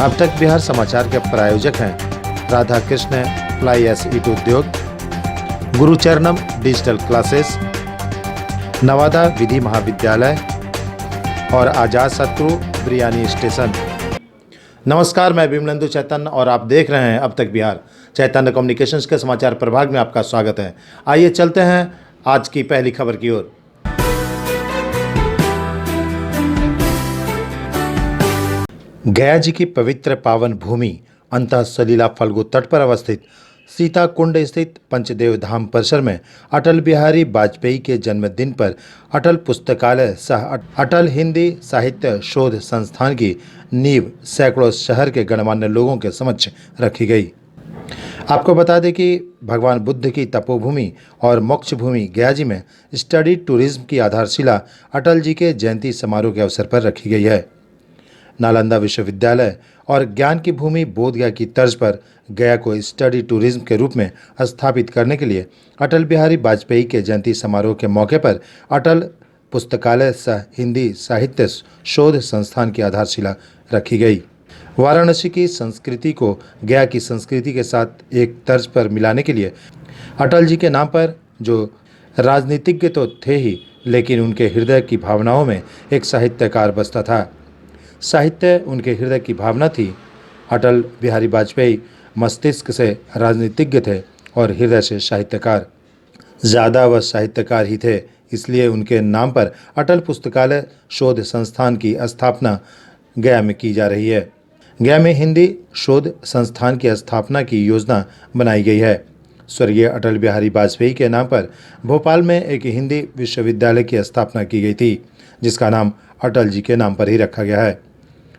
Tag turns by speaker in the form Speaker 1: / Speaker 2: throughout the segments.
Speaker 1: अब तक बिहार समाचार के प्रायोजक हैं राधा कृष्ण फ्लाई एस ईट उद्योग, गुरुचरणम डिजिटल क्लासेस, नवादा विधि महाविद्यालय और आजाद शत्रु बिरयानी स्टेशन। नमस्कार, मैं विमलेंदु चैतन्य और आप देख रहे हैं अब तक बिहार। चैतन्य कम्युनिकेशंस के समाचार प्रभाग में आपका स्वागत है। आइए चलते हैं आज की पहली खबर की ओर। गया जी की पवित्र पावन भूमि अंतः सलीला फल्गु तट पर अवस्थित सीता कुंड स्थित पंचदेव धाम परिसर में अटल बिहारी वाजपेयी के जन्मदिन पर अटल पुस्तकालय सह अटल हिंदी साहित्य शोध संस्थान की नींव सैकड़ों शहर के गणमान्य लोगों के समक्ष रखी गई। आपको बता दें कि भगवान बुद्ध की तपोभूमि और मोक्ष भूमि गया जी में स्टडी टूरिज्म की आधारशिला अटल जी के जयंती समारोह के अवसर पर रखी गई है। नालंदा विश्वविद्यालय और ज्ञान की भूमि बोधगया की तर्ज पर गया को स्टडी टूरिज्म के रूप में स्थापित करने के लिए अटल बिहारी वाजपेयी के जयंती समारोह के मौके पर अटल पुस्तकालय सह हिंदी साहित्य शोध संस्थान की आधारशिला रखी गई। वाराणसी की संस्कृति को गया की संस्कृति के साथ एक तर्ज पर मिलाने के लिए अटल जी के नाम पर, जो राजनीतिज्ञ तो थे ही लेकिन उनके हृदय की भावनाओं में एक साहित्यकार बसता था। साहित्य उनके हृदय की भावना थी। अटल बिहारी वाजपेयी मस्तिष्क से राजनीतिज्ञ थे और हृदय से साहित्यकार। ज़्यादा वह साहित्यकार ही थे, इसलिए उनके नाम पर अटल पुस्तकालय शोध संस्थान की स्थापना गया में की जा रही है। गया में हिंदी शोध संस्थान की स्थापना की योजना बनाई गई है। स्वर्गीय अटल बिहारी वाजपेयी के नाम पर भोपाल में एक हिंदी विश्वविद्यालय की स्थापना की गई थी, जिसका नाम अटल जी के नाम पर ही रखा गया है।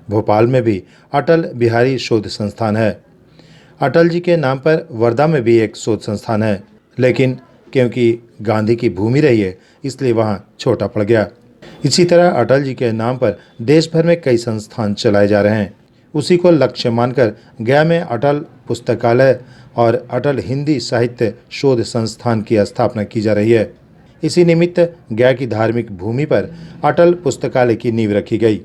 Speaker 1: भोपाल में भी अटल बिहारी शोध संस्थान है। अटल जी के नाम पर वर्धा में भी एक शोध संस्थान है, लेकिन क्योंकि गांधी की भूमि रही है इसलिए वहां छोटा पड़ गया। इसी तरह अटल जी के नाम पर देश भर में कई संस्थान चलाए जा रहे हैं। उसी को लक्ष्य मानकर गया में अटल पुस्तकालय और अटल हिंदी साहित्य शोध संस्थान की स्थापना की जा रही है। इसी निमित्त गया की धार्मिक भूमि पर अटल पुस्तकालय की नींव रखी गई।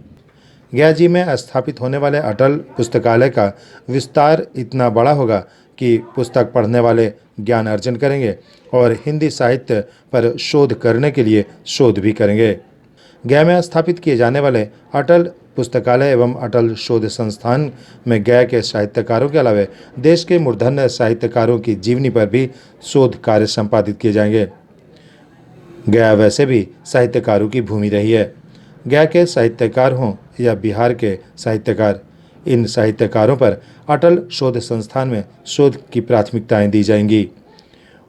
Speaker 1: गया जी में स्थापित होने वाले अटल पुस्तकालय का विस्तार इतना बड़ा होगा कि पुस्तक पढ़ने वाले ज्ञान अर्जन करेंगे और हिंदी साहित्य पर शोध करने के लिए शोध भी करेंगे। गया में स्थापित किए जाने वाले अटल पुस्तकालय एवं अटल शोध संस्थान में गया के साहित्यकारों के अलावा देश के मूर्धन्य साहित्यकारों की जीवनी पर भी शोध कार्य संपादित किए जाएंगे। गया वैसे भी साहित्यकारों की भूमि रही है। गया के साहित्यकार हों या बिहार के साहित्यकार, इन साहित्यकारों पर अटल शोध संस्थान में शोध की प्राथमिकताएं दी जाएंगी।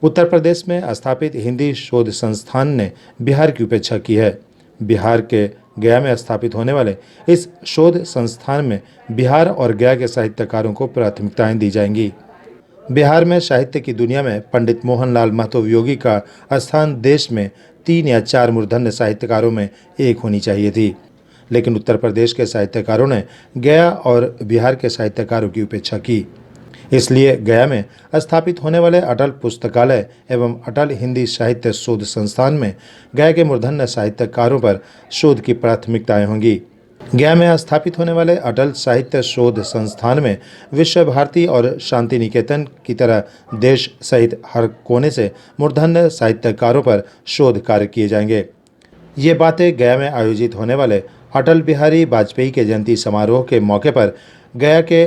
Speaker 1: उत्तर प्रदेश में स्थापित हिंदी शोध संस्थान ने बिहार की उपेक्षा की है। बिहार के गया में स्थापित होने वाले इस शोध संस्थान में बिहार और गया के साहित्यकारों को प्राथमिकताएं दी जाएंगी। बिहार में साहित्य की दुनिया में पंडित मोहनलाल महतो योगी का स्थान देश में 3 या 4 मूर्धन्य साहित्यकारों में एक होनी चाहिए थी, लेकिन उत्तर प्रदेश के साहित्यकारों ने गया और बिहार के साहित्यकारों की उपेक्षा की। इसलिए गया में स्थापित होने वाले अटल पुस्तकालय एवं अटल हिंदी साहित्य शोध संस्थान में गया के मूर्धन्य साहित्यकारों पर शोध की प्राथमिकताएं होंगी। गया में स्थापित होने वाले अटल साहित्य शोध संस्थान में विश्व भारती और शांति निकेतन की तरह देश सहित हर कोने से मूर्धन्य साहित्यकारों पर शोध कार्य किए जाएंगे। ये बातें गया में आयोजित होने वाले अटल बिहारी वाजपेयी के जयंती समारोह के मौके पर गया के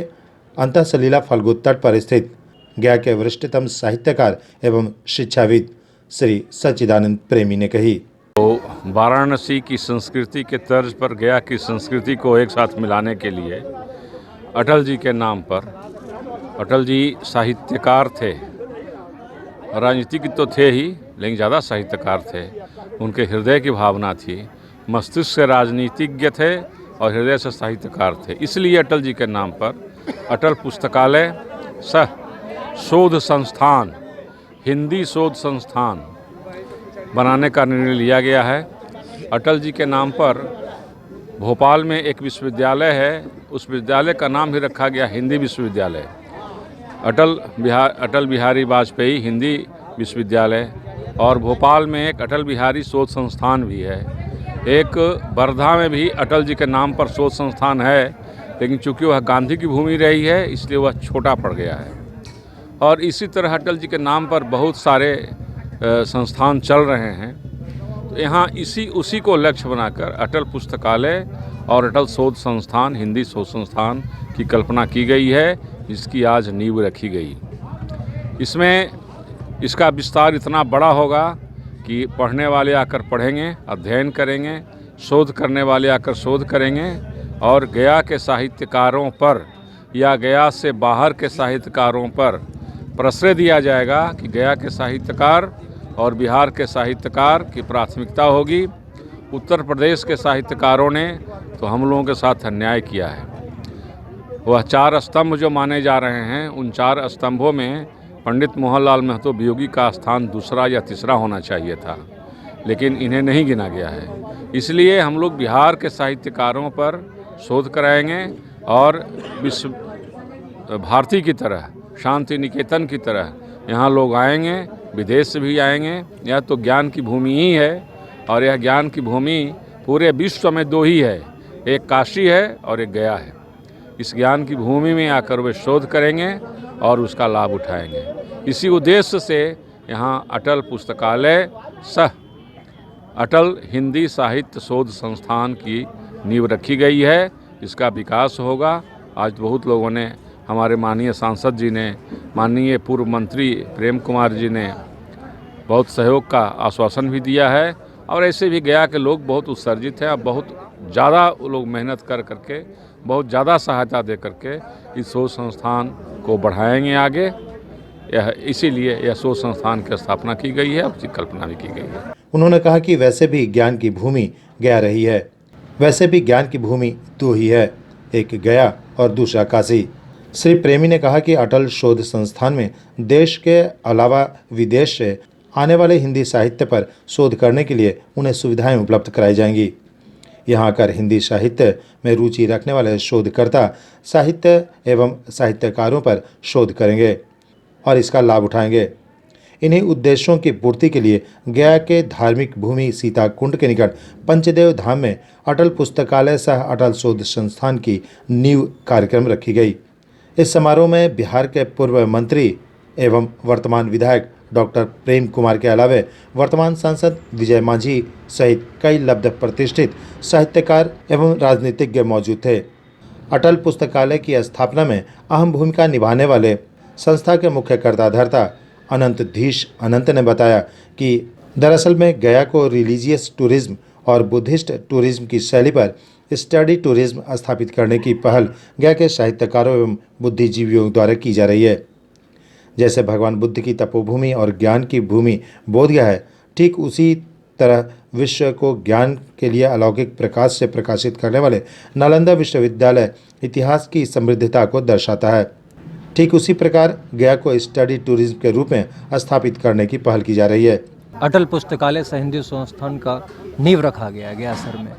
Speaker 1: अंतः सलीला फल्गु तट पर स्थित गया के वरिष्ठतम साहित्यकार एवं शिक्षाविद श्री सच्चिदानंद प्रेमी ने कही।
Speaker 2: तो वाराणसी की संस्कृति के तर्ज पर गया की संस्कृति को एक साथ मिलाने के लिए अटल जी के नाम पर, अटल जी साहित्यकार थे, राजनीतिज्ञ तो थे ही लेकिन ज़्यादा साहित्यकार थे। उनके हृदय की भावना थी, मस्तिष्क से राजनीतिज्ञ थे और हृदय से साहित्यकार थे। इसलिए अटल जी के नाम पर अटल पुस्तकालय सह शोध संस्थान, हिंदी शोध संस्थान बनाने का निर्णय लिया गया है। अटल जी के नाम पर भोपाल में एक विश्वविद्यालय है, उस विद्यालय का नाम ही रखा गया हिंदी विश्वविद्यालय। अटल बिहारी वाजपेयी हिंदी विश्वविद्यालय और भोपाल में एक अटल बिहारी शोध संस्थान भी है। एक वर्धा में भी अटल जी के नाम पर शोध संस्थान है, लेकिन चूंकि वह गांधी की भूमि रही है इसलिए वह छोटा पड़ गया है। और इसी तरह अटल जी के नाम पर बहुत सारे संस्थान चल रहे हैं। तो यहाँ उसी को लक्ष्य बनाकर अटल पुस्तकालय और अटल शोध संस्थान, हिंदी शोध संस्थान की कल्पना की गई है, जिसकी आज नींव रखी गई। इसका विस्तार इतना बड़ा होगा कि पढ़ने वाले आकर पढ़ेंगे, अध्ययन करेंगे, शोध करने वाले आकर शोध करेंगे और गया के साहित्यकारों पर या गया से बाहर के साहित्यकारों पर प्रश्रय दिया जाएगा कि गया के साहित्यकार और बिहार के साहित्यकार की प्राथमिकता होगी। उत्तर प्रदेश के साहित्यकारों ने तो हम लोगों के साथ अन्याय किया है। वह 4 स्तंभ जो माने जा रहे हैं, उन 4 स्तंभों में पंडित मोहनलाल महतो वियोगी का स्थान दूसरा या तीसरा होना चाहिए था, लेकिन इन्हें नहीं गिना गया है। इसलिए हम लोग बिहार के साहित्यकारों पर शोध कराएंगे और विश्व भारती की तरह, शांति निकेतन की तरह यहाँ लोग आएंगे, विदेश से भी आएंगे। यह तो ज्ञान की भूमि ही है और यह ज्ञान की भूमि पूरे विश्व में 2 ही है, एक काशी है और एक गया है। इस ज्ञान की भूमि में आकर वे शोध करेंगे और उसका लाभ उठाएंगे। इसी उद्देश्य से यहाँ अटल पुस्तकालय सह अटल हिंदी साहित्य शोध संस्थान की नींव रखी गई है। इसका विकास होगा। आज बहुत लोगों ने, हमारे माननीय सांसद जी ने, माननीय पूर्व मंत्री प्रेम कुमार जी ने बहुत सहयोग का आश्वासन भी दिया है और ऐसे भी गया के लोग बहुत उत्सर्जित हैं। अब बहुत ज़्यादा लोग मेहनत करके बहुत ज़्यादा सहायता दे करके इस शोध संस्थान को बढ़ाएंगे आगे। इसीलिए यह शोध संस्थान की स्थापना की गई है और उसकी कल्पना भी की गई है।
Speaker 1: उन्होंने कहा कि वैसे भी ज्ञान की भूमि गया रही है, वैसे भी ज्ञान की भूमि 2 ही है, एक गया और दूसरा काशी। श्री प्रेमी ने कहा कि अटल शोध संस्थान में देश के अलावा विदेश से आने वाले हिंदी साहित्य पर शोध करने के लिए उन्हें सुविधाएं उपलब्ध कराई जाएंगी। यहाँ आकर हिंदी साहित्य में रुचि रखने वाले शोधकर्ता साहित्य एवं साहित्यकारों पर शोध करेंगे और इसका लाभ उठाएंगे। इन्हीं उद्देश्यों की पूर्ति के लिए गया के धार्मिक भूमि सीता कुंड के निकट पंचदेव धाम में अटल पुस्तकालय सह अटल शोध संस्थान की नींव कार्यक्रम रखी गई। इस समारोह में बिहार के पूर्व मंत्री एवं वर्तमान विधायक डॉक्टर प्रेम कुमार के अलावे वर्तमान सांसद विजय मांझी सहित कई लब्ध प्रतिष्ठित साहित्यकार एवं राजनीतिज्ञ मौजूद थे। अटल पुस्तकालय की स्थापना में अहम भूमिका निभाने वाले संस्था के मुख्य कर्ताधर्ता अनंतधीश अनंत ने बताया कि दरअसल में गया को रिलीजियस टूरिज्म और बुद्धिस्ट टूरिज्म की शैली पर स्टडी टूरिज्म स्थापित करने की पहल गया के साहित्यकारों एवं बुद्धिजीवियों द्वारा की जा रही है। जैसे भगवान बुद्ध की तपोभूमि और ज्ञान की भूमि बोधगया है, ठीक उसी तरह विश्व को ज्ञान के लिए अलौकिक प्रकाश से प्रकाशित करने वाले नालंदा विश्वविद्यालय इतिहास की समृद्धता को दर्शाता है। ठीक उसी प्रकार गया को स्टडी टूरिज्म के रूप में स्थापित करने की पहल की जा रही है।
Speaker 3: अटल पुस्तकालय सह हिंदी संस्थान का नींव रखा गया है गया शहर में।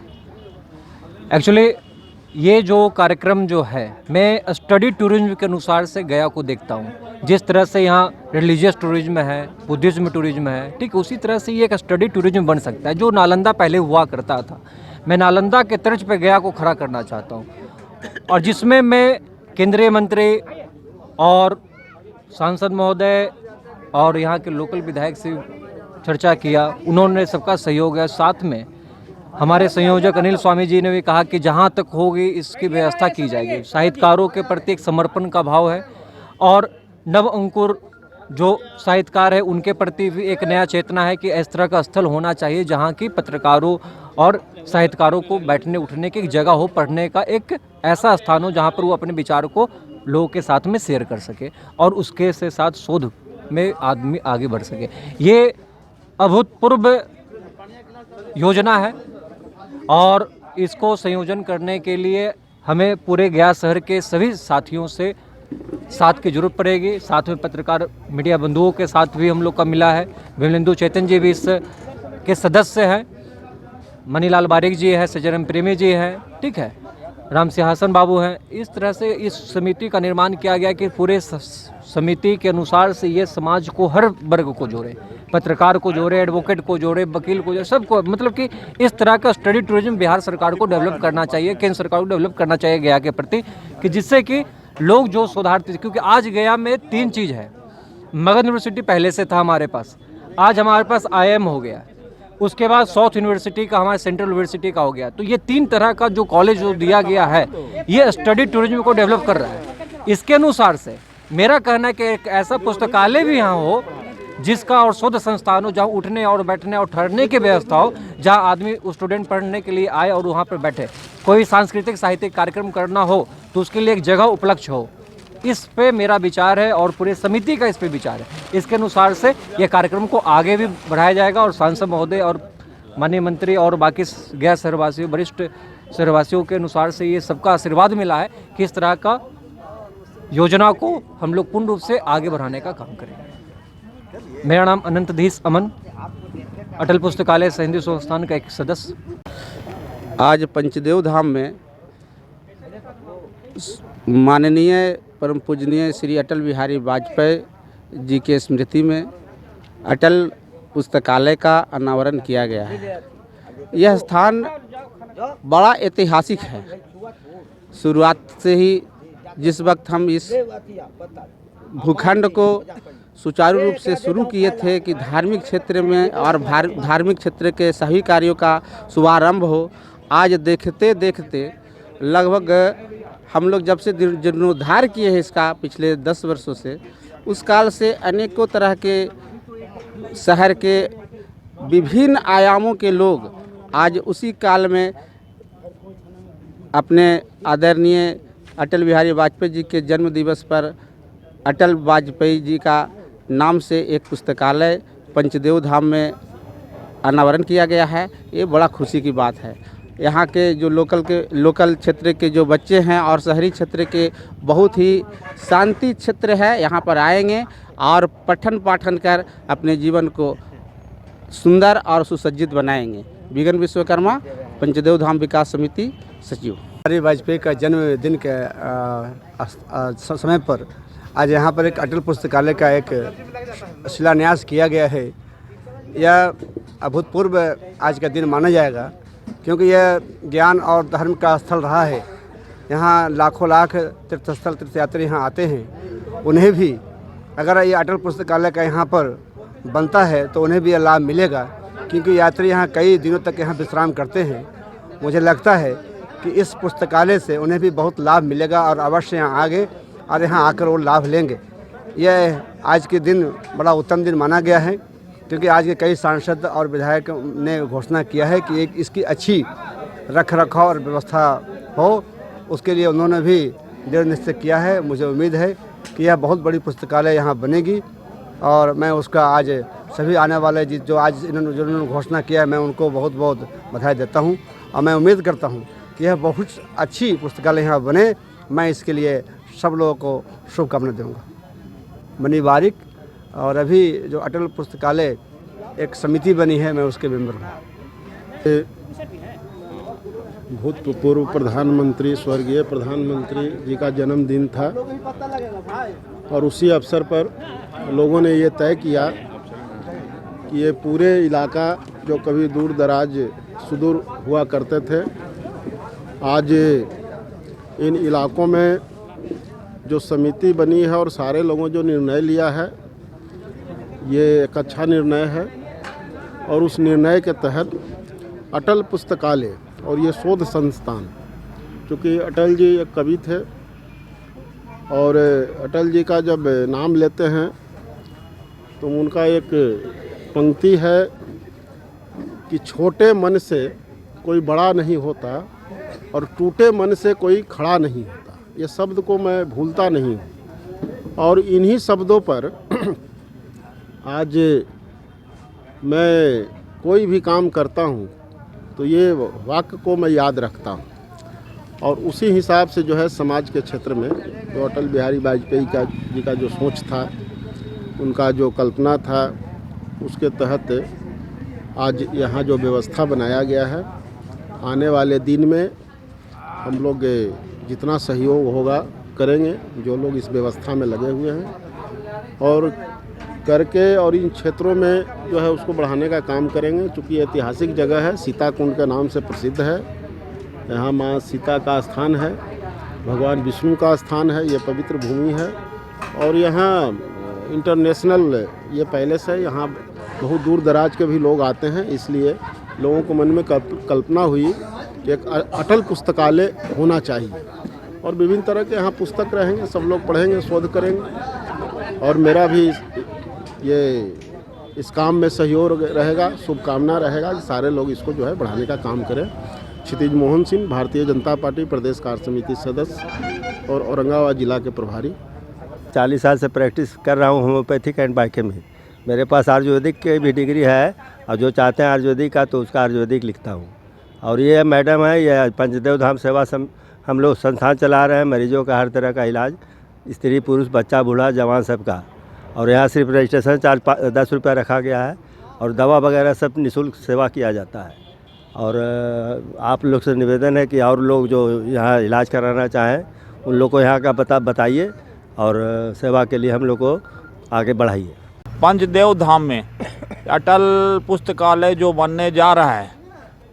Speaker 3: एक्चुअली ये जो कार्यक्रम जो है, मैं स्टडी टूरिज्म के अनुसार से गया को देखता हूँ। जिस तरह से यहाँ रिलीजियस टूरिज्म है, बुद्धिज्म टूरिज्म है, ठीक उसी तरह से ये एक स्टडी टूरिज्म बन सकता है, जो नालंदा पहले हुआ करता था। मैं नालंदा के तर्ज पे गया को खड़ा करना चाहता हूँ और जिसमें मैं केंद्रीय मंत्री और सांसद महोदय और यहाँ के लोकल विधायक से चर्चा किया। उन्होंने सबका सहयोग है। साथ में हमारे संयोजक अनिल स्वामी जी ने भी कहा कि जहाँ तक होगी इसकी व्यवस्था की जाएगी। साहित्यकारों के प्रति एक समर्पण का भाव है और नव अंकुर जो साहित्यकार है उनके प्रति भी एक नया चेतना है कि इस तरह का स्थल होना चाहिए जहाँ की पत्रकारों और साहित्यकारों को बैठने उठने की एक जगह हो, पढ़ने का एक ऐसा स्थान हो जहाँ पर वो अपने विचार को लोगों के साथ में शेयर कर सके और उसके से साथ शोध में आदमी आगे बढ़ सके। ये अभूतपूर्व योजना है और इसको संयोजन करने के लिए हमें पूरे गया शहर के सभी साथियों से साथ की जरूरत पड़ेगी। साथ में पत्रकार मीडिया बंधुओं के साथ भी हम लोग का मिला है। विमलेंदु चैतन्य जी भी इस के सदस्य हैं, मनीलाल बारिक जी है, सजरम प्रेमी जी है, ठीक है। राम सिंहासन बाबू हैं। इस तरह से इस समिति का निर्माण किया गया कि पूरे समिति के अनुसार से ये समाज को हर वर्ग को जोड़े, पत्रकार को जोड़े, एडवोकेट को जोड़े, वकील को जोड़े, सबको, मतलब कि इस तरह का स्टडी टूरिज्म बिहार सरकार को डेवलप करना चाहिए, केंद्र सरकार को डेवलप करना चाहिए गया के प्रति, कि जिससे कि लोग जो सुधारते, क्योंकि आज गया में 3 चीज़ है। मगध यूनिवर्सिटी पहले से था हमारे पास, आज हमारे पास IIM हो गया, उसके बाद साउथ यूनिवर्सिटी का, हमारे सेंट्रल यूनिवर्सिटी का हो गया। तो ये 3 तरह का जो कॉलेज जो दिया गया है, ये स्टडी टूरिज्म को डेवलप कर रहा है। इसके अनुसार से मेरा कहना है कि एक ऐसा पुस्तकालय भी यहाँ हो जिसका, और शोध संस्थान हो जहाँ उठने और बैठने और ठहरने की व्यवस्था हो, जहाँ आदमी स्टूडेंट पढ़ने के लिए आए और वहाँ पर बैठे। कोई सांस्कृतिक साहित्यिक कार्यक्रम करना हो तो उसके लिए एक जगह उपलब्ध हो। इस पे मेरा विचार है और पूरे समिति का इस पे विचार है। इसके अनुसार से ये कार्यक्रम को आगे भी बढ़ाया जाएगा और सांसद महोदय और माननीय मंत्री और बाकी गैर शहरवासियों, वरिष्ठ शहरवासियों के अनुसार से ये सबका आशीर्वाद मिला है कि इस तरह का योजना को हम लोग पूर्ण रूप से आगे बढ़ाने का काम करेंगे। मेरा नाम अनंतधीश अमन, अटल पुस्तकालय सह हिंदू संस्थान का एक सदस्य।
Speaker 4: आज पंचदेव धाम में माननीय परम पूजनीय श्री अटल बिहारी वाजपेयी जी के स्मृति में अटल पुस्तकालय का अनावरण किया गया है। यह स्थान बड़ा ऐतिहासिक है। शुरुआत से ही जिस वक्त हम इस भूखंड को सुचारू रूप से शुरू किए थे कि धार्मिक क्षेत्र में और धार्मिक क्षेत्र के सभी कार्यों का शुभारंभ हो, आज देखते देखते लगभग हम लोग जब से जीर्णोद्धार किए हैं इसका पिछले 10 वर्षों से, उस काल से अनेकों तरह के शहर के विभिन्न आयामों के लोग आज उसी काल में अपने आदरणीय अटल बिहारी वाजपेयी जी के जन्म दिवस पर अटल वाजपेयी जी का नाम से एक पुस्तकालय पंचदेव धाम में अनावरण किया गया है। ये बड़ा खुशी की बात है। यहाँ के जो लोकल क्षेत्र के जो बच्चे हैं और शहरी क्षेत्र के बहुत ही शांति क्षेत्र है, यहाँ पर आएंगे और पठन पाठन कर अपने जीवन को सुंदर और सुसज्जित बनाएंगे। बिगन विश्वकर्मा, पंचदेव धाम विकास समिति सचिव।
Speaker 5: बिहारी वाजपेयी का जन्मदिन के समय पर आज यहाँ पर एक अटल पुस्तकालय का एक शिलान्यास किया गया है। यह अभूतपूर्व आज का दिन माना जाएगा, क्योंकि यह ज्ञान और धर्म का स्थल रहा है। यहाँ लाखों लाख तीर्थस्थल तीर्थयात्री यहाँ आते हैं। उन्हें भी अगर ये अटल पुस्तकालय का यहाँ पर बनता है तो उन्हें भी यह लाभ मिलेगा, क्योंकि यात्री यहाँ कई दिनों तक यहाँ विश्राम करते हैं। मुझे लगता है कि इस पुस्तकालय से उन्हें भी बहुत लाभ मिलेगा और अवश्य यहाँ आगे और यहाँ आकर वो लाभ लेंगे। यह आज के दिन बड़ा उत्तम दिन माना गया है, क्योंकि आज के कई सांसद और विधायक ने घोषणा किया है कि एक इसकी अच्छी रख रखाव और व्यवस्था हो, उसके लिए उन्होंने भी दृढ़ निश्चय किया है। मुझे उम्मीद है कि यह बहुत बड़ी पुस्तकालय यहाँ बनेगी और मैं उसका आज सभी आने वाले जो आज जिन्होंने घोषणा किया है, मैं उनको बहुत बहुत बधाई देता हूँ और मैं उम्मीद करता हूँ कि यह बहुत अच्छी पुस्तकालय यहाँ बने। मैं इसके लिए सब लोगों को शुभकामना दूँगा। मनी बारिक, और अभी जो अटल पुस्तकालय एक समिति बनी है, मैं उसके मेंबर हूँ।
Speaker 6: भूतपूर्व प्रधानमंत्री स्वर्गीय प्रधानमंत्री जी का जन्मदिन था और उसी अवसर पर लोगों ने ये तय किया कि ये पूरे इलाका जो कभी दूर दराज सुदूर हुआ करते थे, आज इन इलाकों में जो समिति बनी है और सारे लोगों जो निर्णय लिया है, ये एक अच्छा निर्णय है। और उस निर्णय के तहत अटल पुस्तकालय और ये शोध संस्थान, चूँकि अटल जी एक कवि थे और अटल जी का जब नाम लेते हैं तो उनका एक पंक्ति है कि छोटे मन से कोई बड़ा नहीं होता और टूटे मन से कोई खड़ा नहीं होता। ये शब्द को मैं भूलता नहीं हूँ और इन्हीं शब्दों पर आज मैं कोई भी काम करता हूँ तो ये वाक्य को मैं याद रखता हूँ और उसी हिसाब से जो है समाज के क्षेत्र में तो अटल बिहारी वाजपेयी जी का जो सोच था, उनका जो कल्पना था, उसके तहत आज यहाँ जो व्यवस्था बनाया गया है, आने वाले दिन में हम लोग जितना सहयोग होगा करेंगे, जो लोग इस व्यवस्था में लगे हुए हैं, और करके और इन क्षेत्रों में जो है उसको बढ़ाने का काम करेंगे। चूँकि ऐतिहासिक जगह है, सीता कुंड के नाम से प्रसिद्ध है। यहाँ माँ सीता का स्थान है, भगवान विष्णु का स्थान है, ये पवित्र भूमि है। और यहाँ इंटरनेशनल ये पैलेस है, यहाँ बहुत दूर दराज के भी लोग आते हैं। इसलिए लोगों को मन में कल्पना हुई कि एक अटल पुस्तकालय होना चाहिए और विभिन्न तरह के यहाँ पुस्तक रहेंगे, सब लोग पढ़ेंगे, शोध करेंगे। और मेरा भी ये इस काम में सहयोग रहेगा, शुभकामना रहेगा कि सारे लोग इसको जो है बढ़ाने का काम करें। क्षितिज मोहन सिंह, भारतीय जनता पार्टी प्रदेश कार्य समिति सदस्य और औरंगाबाद जिला के प्रभारी।
Speaker 7: 40 साल से प्रैक्टिस कर रहा हूँ होम्योपैथिक एंड बायोकेमी। मेरे पास आयुर्वेदिक की भी डिग्री है, और जो चाहते हैं आयुर्वेदिक का तो उसका आयुर्वेदिक लिखता हूँ। और ये मैडम है, ये पंचदेव धाम सेवा हम लोग संस्थान चला रहे हैं, मरीजों का हर तरह का इलाज, स्त्री पुरुष बच्चा बूढ़ा जवान सबका। और यहाँ सिर्फ रजिस्ट्रेशन चार्ज 10 रुपया रखा गया है, और दवा वगैरह सब निःशुल्क सेवा किया जाता है। और आप लोग से निवेदन है कि और लोग जो यहाँ इलाज कराना चाहें उन लोग को यहाँ का बताइए और सेवा के लिए हम लोग को आगे बढ़ाइए।
Speaker 8: पंचदेव धाम में अटल पुस्तकालय जो बनने जा रहा है,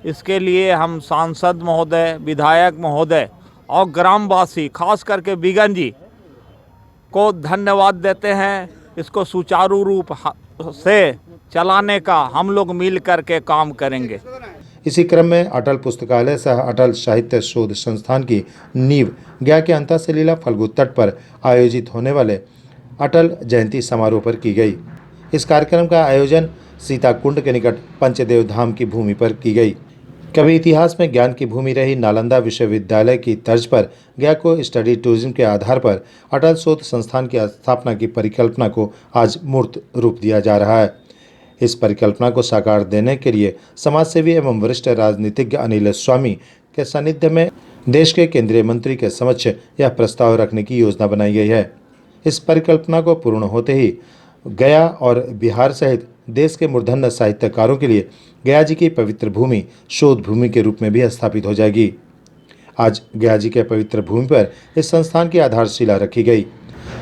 Speaker 8: इसके लिए हम सांसद महोदय, विधायक महोदय और ग्रामवासी खास करके बिगन जी को धन्यवाद देते हैं। इसको सुचारू रूप से चलाने का हम लोग मिल कर के काम करेंगे।
Speaker 1: इसी क्रम में अटल पुस्तकालय सह अटल साहित्य शोध संस्थान की नींव गया के अंतःसलीला फल्गु तट पर आयोजित होने वाले अटल जयंती समारोह पर की गई। इस कार्यक्रम का आयोजन सीता कुंड के निकट पंचदेव धाम की भूमि पर की गई। कभी इतिहास में ज्ञान की भूमि रही नालंदा विश्वविद्यालय की तर्ज पर गया को स्टडी टूरिज्म के आधार पर अटल शोध संस्थान की स्थापना की परिकल्पना को आज मूर्त रूप दिया जा रहा है। इस परिकल्पना को साकार देने के लिए समाजसेवी एवं वरिष्ठ राजनीतिज्ञ अनिल स्वामी के सानिध्य में देश के केंद्रीय मंत्री के समक्ष यह प्रस्ताव रखने की योजना बनाई गई है। इस परिकल्पना को पूर्ण होते ही गया और बिहार सहित देश के मूर्धन्य साहित्यकारों के लिए गया जी की पवित्र भूमि शोध भूमि के रूप में भी स्थापित हो जाएगी। आज गया जी के पवित्र भूमि पर इस संस्थान की आधारशिला रखी गई।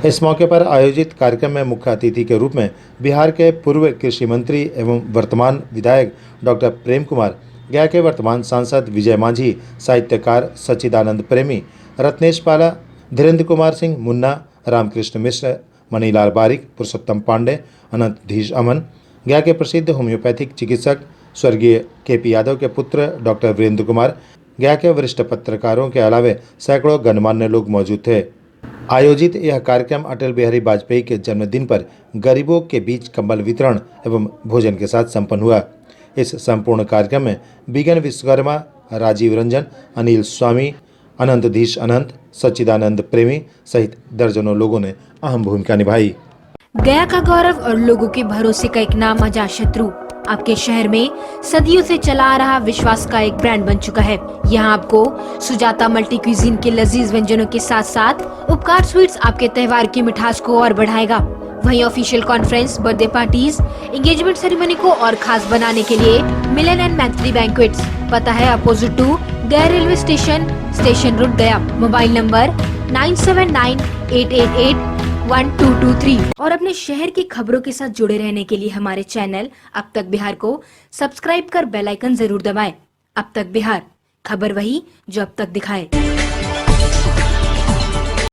Speaker 1: इस मौके पर आयोजित कार्यक्रम में मुख्य अतिथि के रूप में बिहार के पूर्व कृषि मंत्री एवं वर्तमान विधायक डॉक्टर प्रेम कुमार, गया के वर्तमान सांसद विजय मांझी, साहित्यकार सच्चिदानंद प्रेमी, रत्नेश पाला, धीरेन्द्र कुमार सिंह मुन्ना, रामकृष्ण मिश्र, मणिलाल बारिक, पुरुषोत्तम पांडे, अनंत धीश अमन, गया के प्रसिद्ध होम्योपैथिक चिकित्सक स्वर्गीय के.पी. यादव के पुत्र डॉक्टर वीरेंद्र कुमार, गया के वरिष्ठ पत्रकारों के अलावे सैकड़ों गणमान्य लोग मौजूद थे। आयोजित यह कार्यक्रम अटल बिहारी वाजपेयी के जन्मदिन पर गरीबों के बीच कंबल वितरण एवं भोजन के साथ संपन्न हुआ। इस संपूर्ण कार्यक्रम में बिगन विश्वकर्मा, राजीव रंजन, अनिल स्वामी, अनंतधीश अनंत, सच्चिदानंद प्रेमी सहित दर्जनों लोगों ने अहम भूमिका निभाई।
Speaker 9: गया का गौरव और लोगों के भरोसे का एक नाम अजातशत्रु आपके शहर में सदियों से चला आ रहा विश्वास का एक ब्रांड बन चुका है। यहाँ आपको सुजाता मल्टी क्यूजीन के लजीज व्यंजनों के साथ साथ उपकार स्वीट्स आपके त्योहार की मिठास को और बढ़ाएगा। वहीं official conference, birthday parties, engagement ceremony को और खास बनाने के लिए मिलन एंड मैत्री बैंक्वेट्स, पता है अपोजिट टू गया रेलवे स्टेशन रोड गया। Mobile number 9798881223। और अपने शहर की खबरों के साथ जुड़े रहने के लिए हमारे चैनल अब तक बिहार को सब्सक्राइब कर बेल आइकन जरूर दबाएं। अब तक बिहार, खबर वही जो अब तक दिखाए।